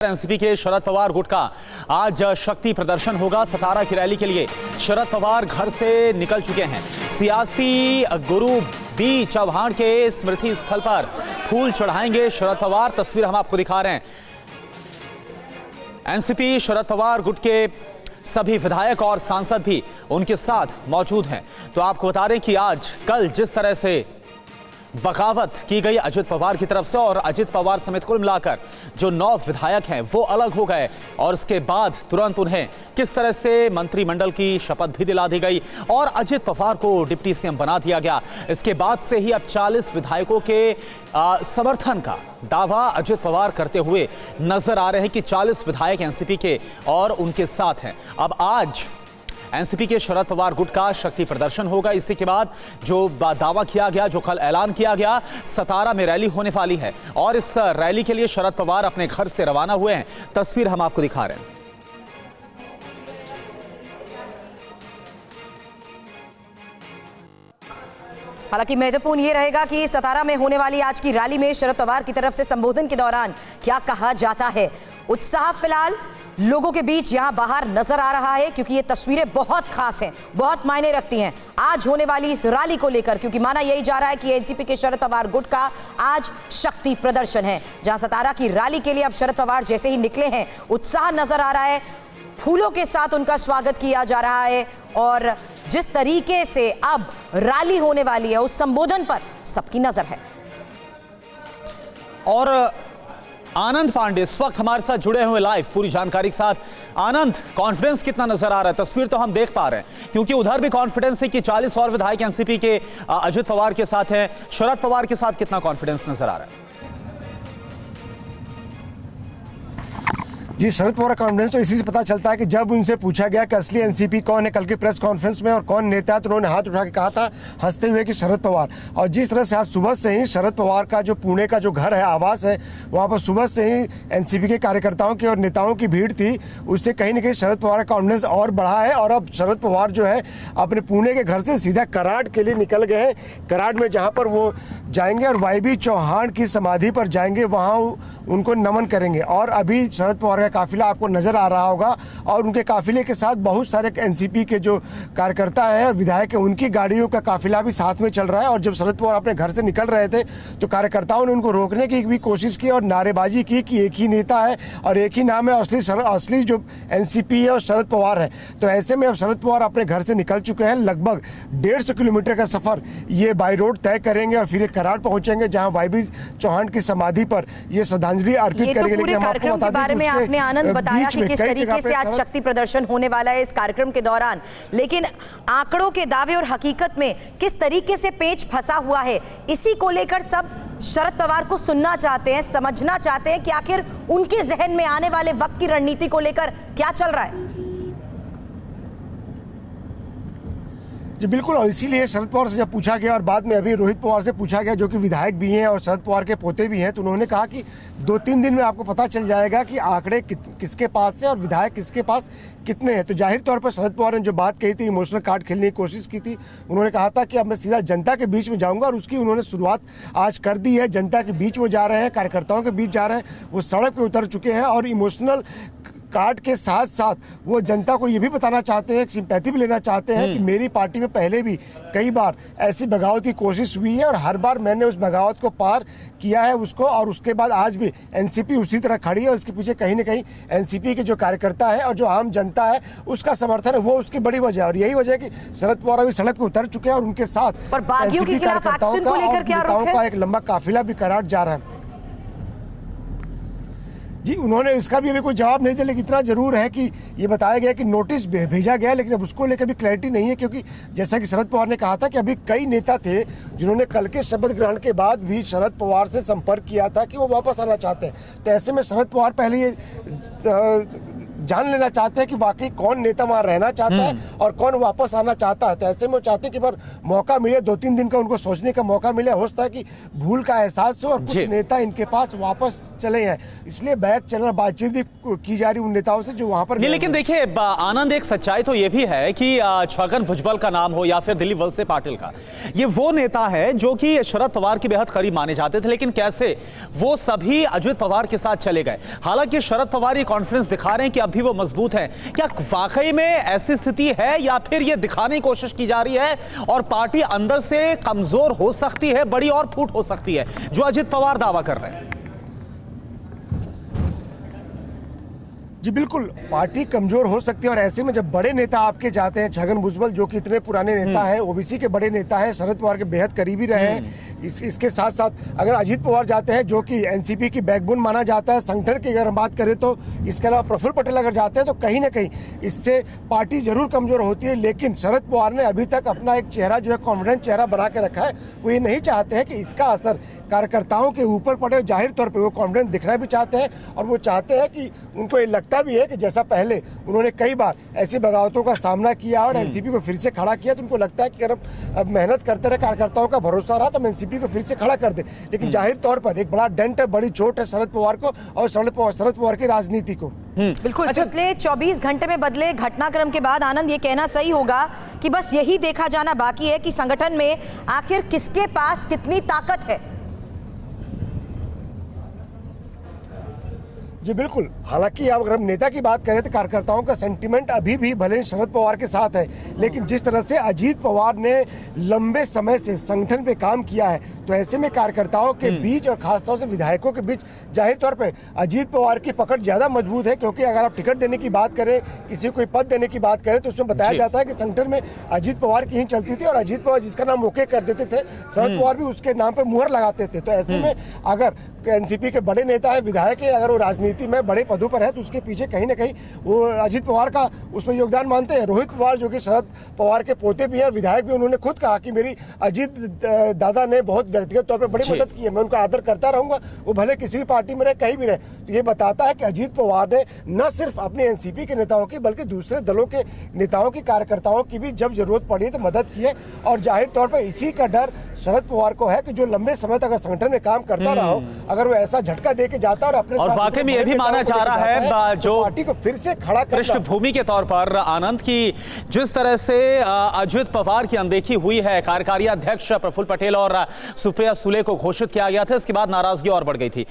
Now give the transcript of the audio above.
NCP के शरद पवार गुट का आज शक्ति प्रदर्शन होगा। सतारा की रैली के लिए शरद पवार घर से निकल चुके हैं। सियासी गुरु बी चौहान के स्मृति स्थल पर फूल चढ़ाएंगे शरद पवार। तस्वीर हम आपको दिखा रहे हैं। एनसीपी शरद पवार गुट के सभी विधायक और सांसद भी उनके साथ मौजूद हैं। तो आपको बता दें कि आज कल जिस तरह से बगावत की गई अजित पवार की तरफ से और अजित पवार समेत कुल मिलाकर जो 9 विधायक हैं वो अलग हो गए और उसके बाद तुरंत उन्हें किस तरह से मंत्रिमंडल की शपथ भी दिला दी गई और अजित पवार को डिप्टी सीएम बना दिया गया। इसके बाद से ही अब 40 विधायकों के समर्थन का दावा अजित पवार करते हुए नजर आ रहे हैं कि 40 विधायक एनसीपी के और उनके साथ हैं। अब आज एनसीपी के शरद पवार गुट का शक्ति प्रदर्शन होगा। इसी के बाद जो दावा किया गया, जो कल ऐलान किया गया, सतारा में रैली होने वाली है और इस रैली के लिए शरद पवार अपने घर से रवाना हुए हैं। तस्वीर हम आपको दिखा रहे हैं। हालांकि महत्वपूर्ण यह रहेगा कि सतारा में होने वाली आज की रैली में शरद पवार की तरफ से संबोधन के दौरान क्या कहा जाता है। उत्साह फिलहाल लोगों के बीच यहां बाहर नजर आ रहा है क्योंकि ये तस्वीरें बहुत खास हैं, बहुत मायने रखती हैं आज होने वाली इस रैली को लेकर, क्योंकि माना यही जा रहा है कि एनसीपी के शरद पवार गुट का आज शक्ति प्रदर्शन है। जहां सतारा की रैली के लिए अब शरद पवार जैसे ही निकले हैं, उत्साह नजर आ रहा है, फूलों के साथ उनका स्वागत किया जा रहा है और जिस तरीके से अब रैली होने वाली है उस संबोधन पर सबकी नजर है। और आनंद पांडे इस वक्त हमारे साथ जुड़े हुए लाइव पूरी जानकारी के साथ। आनंद, कॉन्फिडेंस कितना नजर आ रहा है? तस्वीर तो हम देख पा रहे हैं क्योंकि उधर भी कॉन्फिडेंस है कि 40 और विधायक एनसीपी के अजित पवार के साथ हैं। शरद पवार के साथ कितना कॉन्फिडेंस नजर आ रहा है? जी, शरद पवार का कॉन्फिडेंस तो इसी से पता चलता है कि जब उनसे पूछा गया कि असली एनसीपी कौन है कल की प्रेस कॉन्फ्रेंस में और कौन नेता है, तो उन्होंने हाथ उठा के कहा था हंसते हुए कि शरद पवार। और जिस तरह से आज सुबह से ही शरद पवार का जो पुणे का जो घर है, आवास है, वहाँ पर सुबह से ही एनसीपी के कार्यकर्ताओं की और नेताओं की भीड़ थी, उससे कहीं ना कहीं शरद पवार का कॉन्फिडेंस और बढ़ा है। और अब शरद पवार जो है अपने पुणे के घर से सीधा कराड़ के लिए निकल गए हैं। कराड़ में जहाँ पर वो जाएंगे और वाई चौहान की समाधि पर जाएंगे, वहाँ उनको नमन करेंगे। और अभी शरद पवार का काफिला आपको नजर आ रहा होगा और उनके काफिले के साथ बहुत सारे एनसीपी के जो कार्यकर्ता हैं और विधायक हैं, उनकी गाड़ियों का काफिला भी साथ में चल रहा है। और जब शरद पवार अपने घर से निकल रहे थे तो कार्यकर्ताओं ने उनको रोकने की भी कोशिश की और नारेबाजी की कि एक ही नेता है और एक ही नाम है, असली जो एनसीपी है और शरद पवार है। तो ऐसे में अब शरद पवार अपने घर से निकल चुके हैं। लगभग 150 किलोमीटर का सफर ये बाई रोड तय करेंगे और फिर कराड़ पहुंचेंगे, जहां वाई चौहान की समाधि पर ये श्रद्धांजलि अर्पित करेंगे। पूरे कार्यक्रम के बारे में आपने आनंद बताया कि किस तरीके से आज शक्ति प्रदर्शन होने वाला है इस कार्यक्रम के दौरान, लेकिन आंकड़ों के दावे और हकीकत में किस तरीके से पेच फंसा हुआ है, इसी को लेकर सब शरद पवार को सुनना चाहते हैं, समझना चाहते हैं कि आखिर उनके जहन में आने वाले वक्त की रणनीति को लेकर क्या चल रहा है। जी बिल्कुल, और इसीलिए शरद पवार से जब पूछा गया और बाद में अभी रोहित पवार से पूछा गया, जो कि विधायक भी हैं और शरद पवार के पोते भी हैं, तो उन्होंने कहा कि 2-3 दिन में आपको पता चल जाएगा कि आंकड़े किसके पास है और विधायक किसके पास कितने हैं। तो जाहिर तौर पर शरद पवार ने जो बात कही थी, इमोशनल कार्ड खेलने की कोशिश की थी। उन्होंने कहा था कि अब मैं सीधा जनता के बीच में जाऊँगा और उसकी उन्होंने शुरुआत आज कर दी है। जनता के बीच वो जा रहे हैं, कार्यकर्ताओं के बीच जा रहे हैं, वो सड़क पर उतर चुके हैं और इमोशनल कार्ड के साथ साथ वो जनता को ये भी बताना चाहते हैं, सिंपैथी भी लेना चाहते हैं कि मेरी पार्टी में पहले भी कई बार ऐसी बगावत की कोशिश हुई है और हर बार मैंने उस बगावत को पार किया है उसको, और उसके बाद आज भी एनसीपी उसी तरह खड़ी है और इसके पीछे कहीं ना कहीं एनसीपी के जो कार्यकर्ता है और जो आम जनता है उसका समर्थन है, वो उसकी बड़ी वजह है। और यही वजह है कि शरद पवार अभी सड़क पर उतर चुके हैं और उनके साथ और बागियों के खिलाफ एक्शन को लेकर क्या रुख है? एक लंबा काफिला भी कराड़ जा रहा है। जी, उन्होंने इसका भी अभी कोई जवाब नहीं दिया, लेकिन इतना जरूर है कि ये बताया गया कि नोटिस भेजा गया, लेकिन अब उसको लेकर भी क्लैरिटी नहीं है, क्योंकि जैसा कि शरद पवार ने कहा था कि अभी कई नेता थे जिन्होंने कल के शपथ ग्रहण के बाद भी शरद पवार से संपर्क किया था कि वो वापस आना चाहते हैं। तो ऐसे में शरद पवार पहले ये जान लेना चाहते हैं कि वाकई कौन नेता वहां रहना चाहता है और कौन वापस आना चाहता है। तो ऐसे में वो चाहते हैं कि पर मौका मिले, 2-3 दिन का उनको सोचने का मौका मिले, हो सकता है कि भूल का एहसास हो और कुछ नेता इनके पास वापस चले हैं, इसलिए बैक चैनल बातचीत भी की जा रही उन नेताओं से जो वहां पर। लेकिन देखिए आनंद, एक सच्चाई तो यह भी है कि छगन भुजबल का नाम हो या फिर दिलीप वलसे पाटिल का, ये वो नेता है जो कि शरद पवार के बेहद करीब माने जाते थे, लेकिन कैसे वो सभी अजित पवार के साथ चले गए। हालांकि शरद पवार ये कॉन्फ्रेंस दिखा रहे हैं कि अब भी वो मजबूत हैं। क्या वाकई में ऐसी स्थिति है या फिर ये दिखाने की कोशिश की जा रही है और पार्टी अंदर से कमजोर हो सकती है, बड़ी और फूट हो सकती है, जो अजित पवार दावा कर रहे हैं? जी बिल्कुल, पार्टी कमजोर हो सकती है और ऐसे में जब बड़े नेता आपके जाते हैं, छगन भुजबल जो कि इतने पुराने नेता हैं, ओबीसी के बड़े नेता हैं, शरद पवार के बेहद करीबी रहे हैं, इसके साथ साथ अगर अजित पवार जाते हैं जो कि एनसीपी की बैकबोन माना जाता है, संगठन की अगर हम बात करें तो इसके अलावा प्रफुल्ल पटेल अगर जाते हैं तो कहीं ना कहीं इससे पार्टी जरूर कमजोर होती है। लेकिन शरद पवार ने अभी तक अपना एक चेहरा जो है कॉन्फिडेंट चेहरा बना के रखा है। वो ये नहीं चाहते हैं कि इसका असर कार्यकर्ताओं के ऊपर पड़े। जाहिर तौर पर वो कॉन्फिडेंट दिखना भी चाहते हैं और वो चाहते हैं कि उनको ये लगता भी है कि जैसा पहले उन्होंने कई बार ऐसी बगावतों का सामना किया और एनसीपी को फिर से खड़ा किया, तो उनको लगता है कि अगर अब मेहनत करते रहे, कार्यकर्ताओं का भरोसा रहा, तो हम एनसीपी को फिर से खड़ा कर दे। लेकिन जाहिर तौर पर एक बड़ा डेंट है, बड़ी चोट है शरद पवार को और शरद पवार की राजनीति को। बिल्कुल। पिछले 24 घंटे में बदले घटनाक्रम के बाद आनंद, ये कहना सही होगा कि बस यही देखा जाना बाकी है कि संगठन में आखिर किसके पास कितनी ताकत है। जी बिल्कुल, हालांकि अब अगर हम नेता की बात करें तो कार्यकर्ताओं का सेंटीमेंट अभी भी भले शरद पवार के साथ है, लेकिन जिस तरह से अजीत पवार ने लंबे समय से संगठन पे काम किया है, तो ऐसे में कार्यकर्ताओं के बीच और खासतौर से विधायकों के बीच जाहिर तौर पे अजीत पवार की पकड़ ज्यादा मजबूत है। क्योंकि अगर आप टिकट देने की बात करें, किसी को कोई पद देने की बात करें, तो उसमें बताया जाता है कि संगठन में अजीत पवार की ही चलती थी और अजीत पवार जिसका नाम ओके कर देते थे, शरद पवार भी उसके नाम पर मुहर लगाते थे। तो ऐसे में अगर एनसीपी के बड़े नेता है, विधायक है, अगर वो राजनीति में बड़े पदों पर है, तो उसके पीछे कहीं ना कहीं वो अजीत पवार का उसमें योगदान मानते हैं। रोहित पवार जो कि शरद पवार के पोते भी हैं, विधायक भी, उन्होंने खुद कहा कि मेरी अजीत दादा ने बहुत व्यक्तिगत तौर पर बड़ी मदद की है, मैं उनका आदर करता रहूंगा, वो भले किसी भी पार्टी में रहे, कहीं भी रहे। तो ये बताता है कि अजीत पवार ने न सिर्फ अपने एनसीपी के नेताओं की बल्कि दूसरे दलों के नेताओं की, कार्यकर्ताओं की भी जब जरूरत पड़ी तो मदद की है। और जाहिर तौर पर इसी का डर शरद पवार को है कि जो लंबे समय तक अगर संगठन में काम करता रहा हो, अगर वो ऐसा झटका दे के जाता और अपने और वाकई में यह भी माना जा रहा है जो पार्टी को फिर से खड़ा कर पृष्ठभूमि के तौर पर आनंद की जिस तरह से अजित पवार की अनदेखी हुई है, कार्यकारी अध्यक्ष प्रफुल्ल पटेल और सुप्रिया सुले को घोषित किया गया था, इसके बाद नाराजगी और बढ़ गई थी।